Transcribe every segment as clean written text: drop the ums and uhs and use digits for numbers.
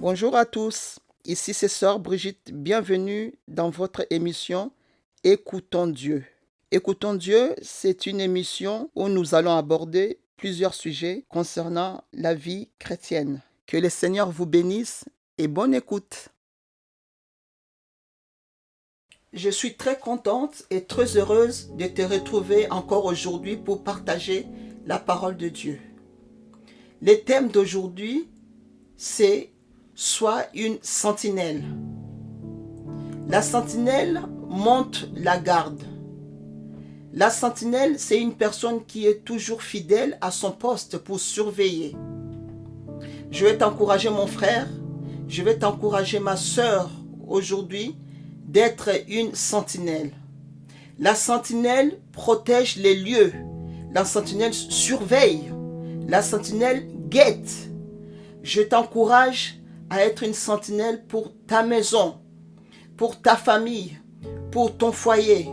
Bonjour à tous, ici c'est Sœur Brigitte, bienvenue dans votre émission Écoutons Dieu. Écoutons Dieu, c'est une émission où nous allons aborder plusieurs sujets concernant la vie chrétienne. Que le Seigneur vous bénisse et bonne écoute. Je suis très contente et très heureuse de te retrouver encore aujourd'hui pour partager la parole de Dieu. Le thème d'aujourd'hui, c'est Sois une sentinelle. La sentinelle monte la garde. La sentinelle, c'est une personne qui est toujours fidèle à son poste pour surveiller. Je vais t'encourager mon frère, je vais t'encourager ma sœur aujourd'hui d'être une sentinelle. La sentinelle protège les lieux. La sentinelle surveille. La sentinelle guette. Je t'encourage à être une sentinelle pour ta maison, pour ta famille, pour ton foyer.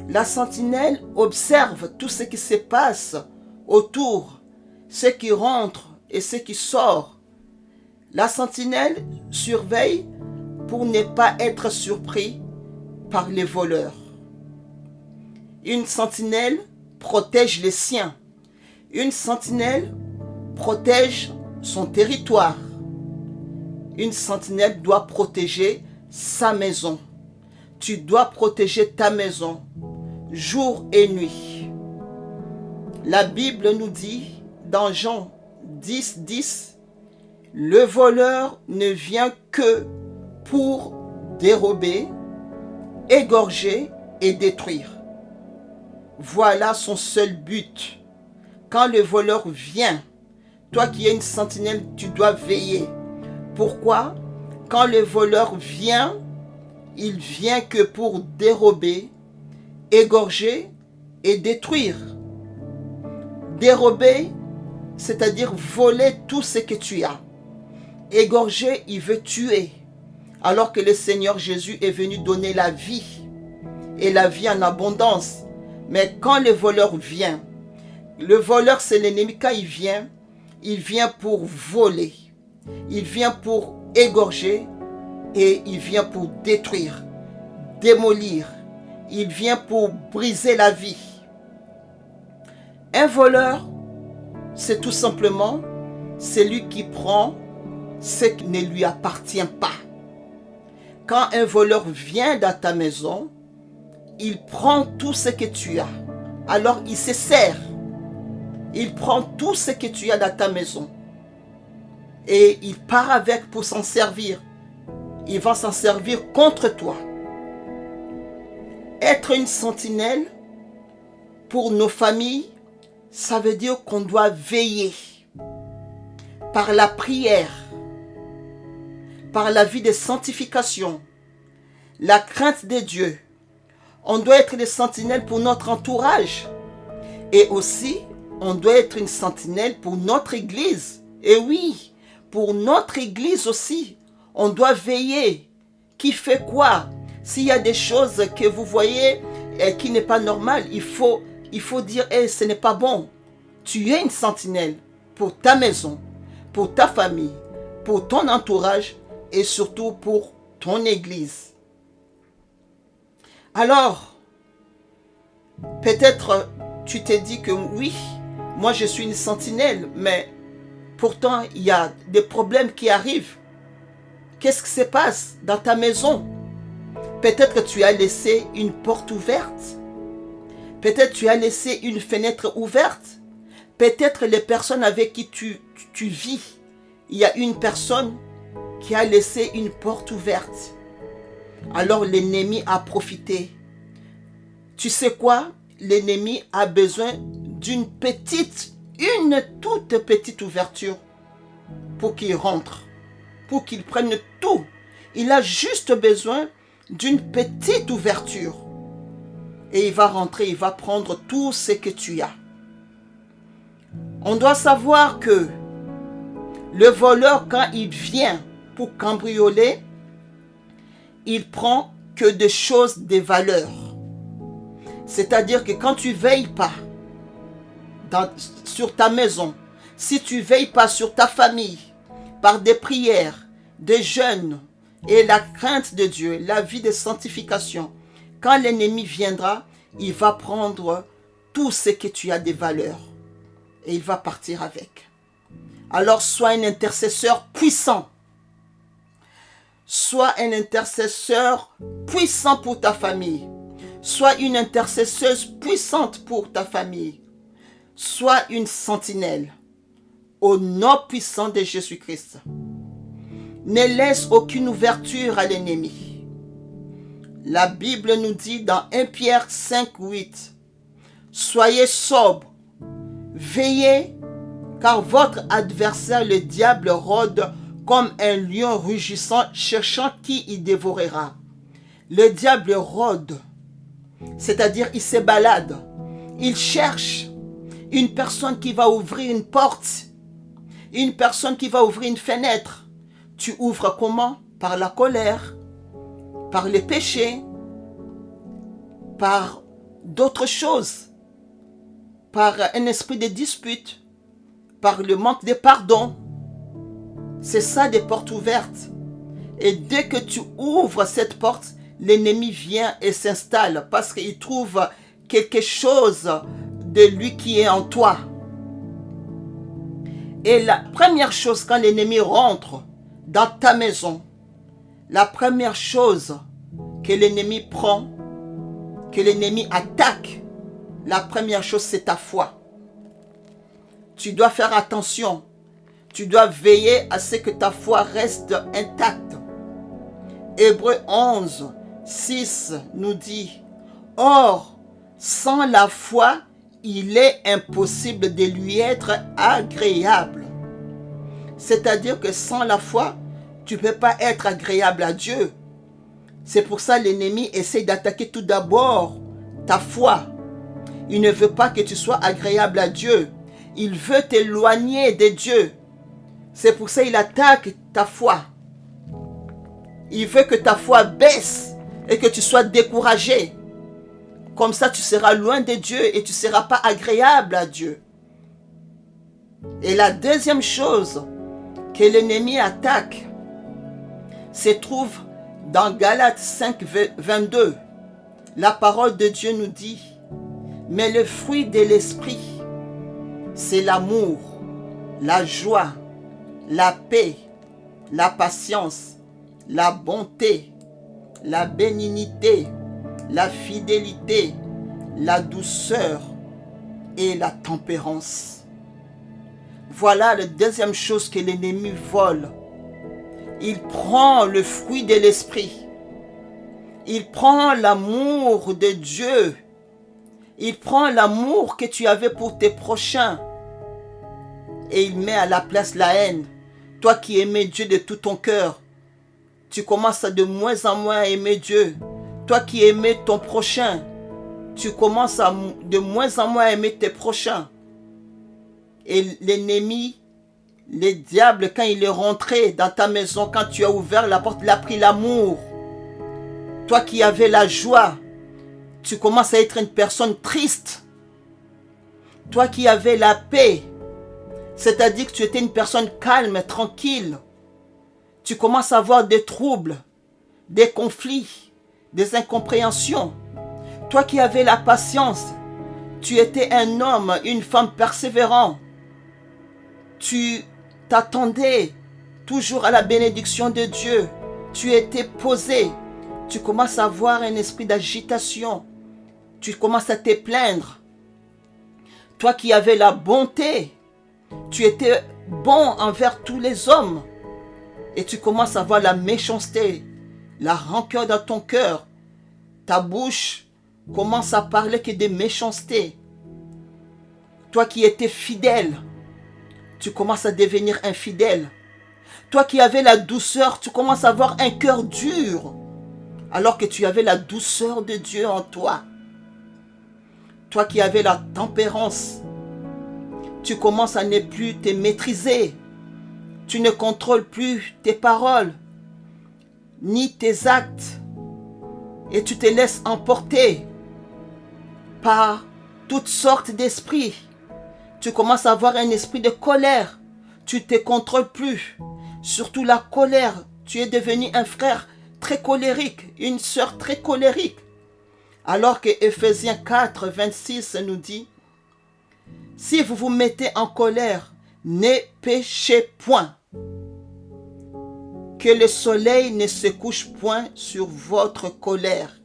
La sentinelle observe tout ce qui se passe autour, ce qui rentre et ce qui sort. La sentinelle surveille pour ne pas être surpris par les voleurs. Une sentinelle protège les siens. Une sentinelle protège son territoire. Une sentinelle doit protéger sa maison. Tu dois protéger ta maison, jour et nuit. La Bible nous dit dans Jean 10, le voleur ne vient que pour dérober, égorger et détruire. Voilà son seul but. Quand le voleur vient, toi qui es une sentinelle, tu dois veiller. Pourquoi? Quand le voleur vient, il vient que pour dérober, égorger et détruire. Dérober, c'est-à-dire voler tout ce que tu as. Égorger, il veut tuer. Alors que le Seigneur Jésus est venu donner la vie. Et la vie en abondance. Mais quand le voleur vient, le voleur c'est l'ennemi, quand il vient pour voler. Il vient pour égorger et il vient pour détruire, démolir. Il vient pour briser la vie. Un voleur, c'est tout simplement celui qui prend ce qui ne lui appartient pas. Quand un voleur vient dans ta maison, il prend tout ce que tu as. Alors il se sert. Il prend tout ce que tu as dans ta maison. Et il part avec pour s'en servir. Il va s'en servir contre toi. Être une sentinelle pour nos familles, ça veut dire qu'on doit veiller par la prière, par la vie de sanctification, la crainte de Dieu. On doit être des sentinelles pour notre entourage. Et aussi, on doit être une sentinelle pour notre église. Et oui, pour notre église aussi, on doit veiller. Qui fait quoi? S'il y a des choses que vous voyez qui n'est pas normal, il faut dire hey, ce n'est pas bon. Tu es une sentinelle pour ta maison, pour ta famille, pour ton entourage et surtout pour ton église. Alors, peut-être tu t'es dit que oui, moi je suis une sentinelle, mais pourtant, il y a des problèmes qui arrivent. Qu'est-ce qui se passe dans ta maison? Peut-être que tu as laissé une porte ouverte. Peut-être que tu as laissé une fenêtre ouverte. Peut-être les personnes avec qui tu vis, il y a une personne qui a laissé une porte ouverte. Alors l'ennemi a profité. Tu sais quoi? L'ennemi a besoin d'une une toute petite ouverture pour qu'il rentre, pour qu'il prenne tout. Il a juste besoin d'une petite ouverture. Et il va rentrer, il va prendre tout ce que tu as. On doit savoir que le voleur, quand il vient pour cambrioler, il prend que des choses de valeur. C'est-à-dire que quand tu veilles pas sur ta maison, si tu veilles pas sur ta famille, par des prières, de jeûne et la crainte de Dieu, la vie de sanctification, quand l'ennemi viendra, il va prendre tout ce que tu as de valeur et il va partir avec. Alors sois un intercesseur puissant. Sois un intercesseur puissant pour ta famille. Sois une intercesseuse puissante pour ta famille. Sois une sentinelle. Au nom puissant de Jésus-Christ. Ne laisse aucune ouverture à l'ennemi. La Bible nous dit dans 1 Pierre 5, 8, soyez sobres, veillez, car votre adversaire le diable rôde comme un lion rugissant, cherchant qui il dévorera. Le diable rôde, c'est-à-dire il se balade. Il cherche une personne qui va ouvrir une porte, une personne qui va ouvrir une fenêtre. Tu ouvres comment? Par la colère, par les péchés, par d'autres choses, par un esprit de dispute, par le manque de pardon. C'est ça des portes ouvertes. Et dès que tu ouvres cette porte, l'ennemi vient et s'installe parce qu'il trouve quelque chose de lui qui est en toi. Et la première chose quand l'ennemi rentre dans ta maison, la première chose que l'ennemi prend, que l'ennemi attaque, la première chose c'est ta foi. Tu dois faire attention. Tu dois veiller à ce que ta foi reste intacte. Hébreux 11, 6 nous dit, « Or, sans la foi, il est impossible de lui être agréable. » C'est-à-dire que sans la foi, tu ne peux pas être agréable à Dieu. C'est pour ça que l'ennemi essaie d'attaquer tout d'abord ta foi. Il ne veut pas que tu sois agréable à Dieu. Il veut t'éloigner de Dieu. C'est pour ça qu'il attaque ta foi. Il veut que ta foi baisse et que tu sois découragé. Comme ça, tu seras loin de Dieu et tu ne seras pas agréable à Dieu. Et la deuxième chose que l'ennemi attaque se trouve dans Galates 5, 22. La parole de Dieu nous dit, « Mais le fruit de l'esprit, c'est l'amour, la joie, la paix, la patience, la bonté, la bénignité, la fidélité, la douceur et la tempérance. » Voilà la deuxième chose que l'ennemi vole. Il prend le fruit de l'esprit. Il prend l'amour de Dieu. Il prend l'amour que tu avais pour tes prochains. Et il met à la place la haine. Toi qui aimais Dieu de tout ton cœur, tu commences à de moins en moins aimer Dieu. Toi qui aimais ton prochain, tu commences à de moins en moins aimer tes prochains. Et l'ennemi, le diable, quand il est rentré dans ta maison, quand tu as ouvert la porte, il a pris l'amour. Toi qui avais la joie, tu commences à être une personne triste. Toi qui avais la paix, c'est-à-dire que tu étais une personne calme, tranquille. Tu commences à avoir des troubles, des conflits, des incompréhensions. Toi qui avais la patience, tu étais un homme, une femme persévérant. Tu t'attendais toujours à la bénédiction de Dieu. Tu étais posé. Tu commences à avoir un esprit d'agitation. Tu commences à te plaindre. Toi qui avais la bonté, tu étais bon envers tous les hommes. Et tu commences à avoir la méchanceté, la rancœur dans ton cœur. Ta bouche commence à parler que de méchanceté. Toi qui étais fidèle, tu commences à devenir infidèle. Toi qui avais la douceur, tu commences à avoir un cœur dur, alors que tu avais la douceur de Dieu en toi. Toi qui avais la tempérance, tu commences à ne plus te maîtriser. Tu ne contrôles plus tes paroles, ni tes actes. Et tu te laisses emporter par toutes sortes d'esprits. Tu commences à avoir un esprit de colère. Tu ne te contrôles plus. Surtout la colère Tu es devenu un frère très colérique, une sœur très colérique. Alors que Ephésiens 4, 26 nous dit, « Si vous vous mettez en colère, ne péchez point. Que le soleil ne se couche point sur votre colère. »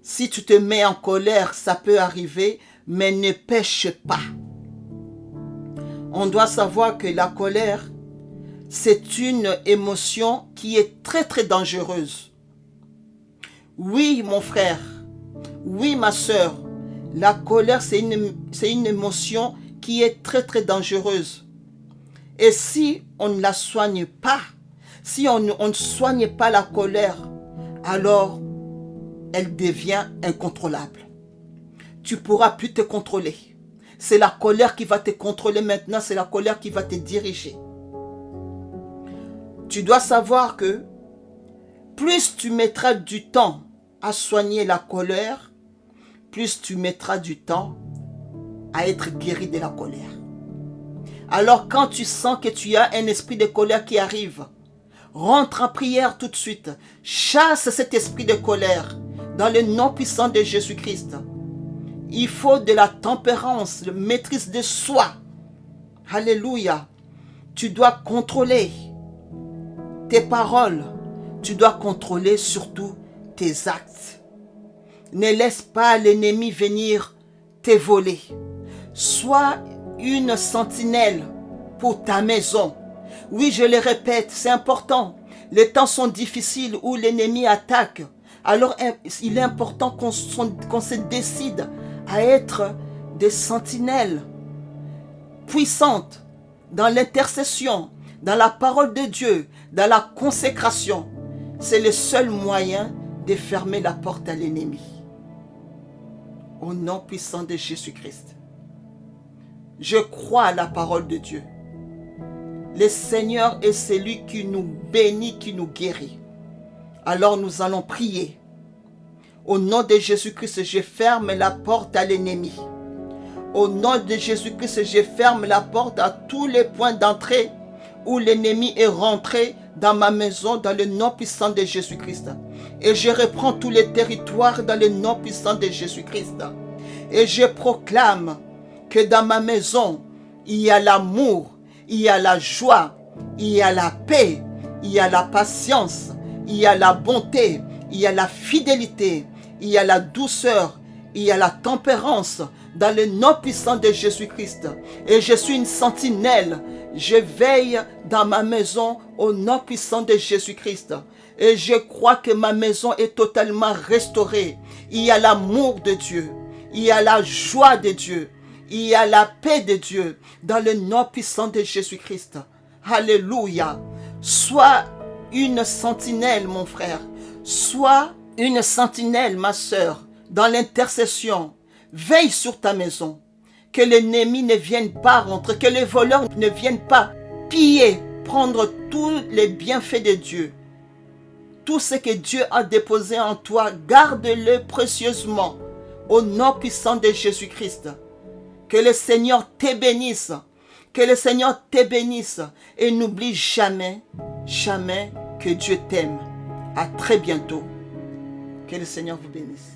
Si tu te mets en colère, ça peut arriver, mais ne pêche pas. On doit savoir que la colère, c'est une émotion qui est très très dangereuse. Oui, mon frère, oui, ma sœur, la colère, c'est une émotion qui est très très dangereuse. Et si on ne la soigne pas, si on ne soigne pas la colère, alors elle devient incontrôlable. Tu ne pourras plus te contrôler. C'est la colère qui va te contrôler maintenant, c'est la colère qui va te diriger. Tu dois savoir que plus tu mettras du temps à soigner la colère, plus tu mettras du temps à être guéri de la colère. Alors quand tu sens que tu as un esprit de colère qui arrive, rentre en prière tout de suite. Chasse cet esprit de colère dans le nom puissant de Jésus-Christ. Il faut de la tempérance, de maîtrise de soi. Alléluia. Tu dois contrôler tes paroles. Tu dois contrôler surtout tes actes. Ne laisse pas l'ennemi venir te voler. Sois une sentinelle pour ta maison. Oui, je le répète, c'est important. Les temps sont difficiles où l'ennemi attaque. Alors, il est important qu'on se décide à être des sentinelles puissantes dans l'intercession, dans la parole de Dieu, dans la consécration. C'est le seul moyen de fermer la porte à l'ennemi. Au nom puissant de Jésus-Christ. Je crois à la parole de Dieu. Le Seigneur est celui qui nous bénit, qui nous guérit. Alors nous allons prier. Au nom de Jésus-Christ, je ferme la porte à l'ennemi. Au nom de Jésus-Christ, je ferme la porte à tous les points d'entrée où l'ennemi est rentré dans ma maison, dans le nom puissant de Jésus-Christ. Et je reprends tous les territoires dans le nom puissant de Jésus-Christ. Et je proclame que dans ma maison, il y a l'amour, il y a la joie, il y a la paix, il y a la patience, il y a la bonté, il y a la fidélité, il y a la douceur, il y a la tempérance dans le nom puissant de Jésus-Christ. Et je suis une sentinelle. Je veille dans ma maison au nom puissant de Jésus-Christ. Et je crois que ma maison est totalement restaurée. Il y a l'amour de Dieu. Il y a la joie de Dieu. Il y a la paix de Dieu dans le nom puissant de Jésus-Christ. Alléluia. Sois une sentinelle, mon frère. Sois une sentinelle, ma sœur, dans l'intercession. Veille sur ta maison. Que l'ennemi ne vienne pas rentrer, que les voleurs ne viennent pas piller, prendre tous les bienfaits de Dieu. Tout ce que Dieu a déposé en toi, garde-le précieusement au nom puissant de Jésus-Christ. Que le Seigneur te bénisse. Que le Seigneur te bénisse. Et n'oublie jamais, jamais que Dieu t'aime. À très bientôt. Que le Seigneur vous bénisse.